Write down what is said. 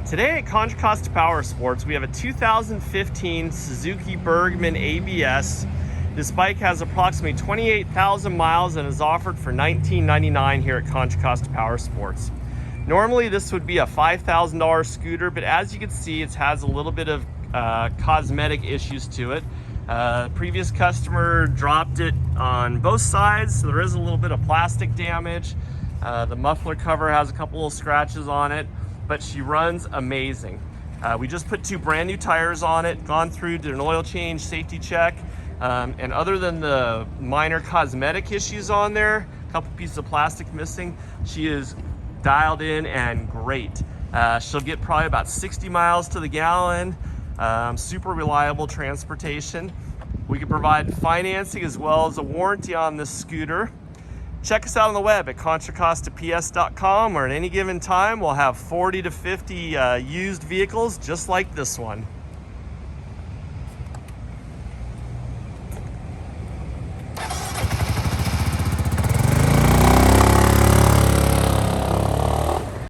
Today at Contra Costa Powersports, we have a 2015 Suzuki Burgman ABS. This bike has approximately 28,000 miles and is offered for $19.99 here at Contra Costa Powersports. Normally this would be a $5,000 scooter, but as you can see, it has a little bit of cosmetic issues to it. Previous customer dropped it on both sides, so there is a little bit of plastic damage. The muffler cover has a couple little scratches on it, but she runs amazing. We just put 2 brand new tires on it, gone through, did an oil change, safety check, and other than the minor cosmetic issues on there, a couple pieces of plastic missing, she is dialed in and great. She'll get probably about 60 miles to the gallon. Super reliable transportation. We can provide financing as well as a warranty on this scooter. Check us out on the web at contracostaps.com, or at any given time we'll have 40 to 50 used vehicles just like this one.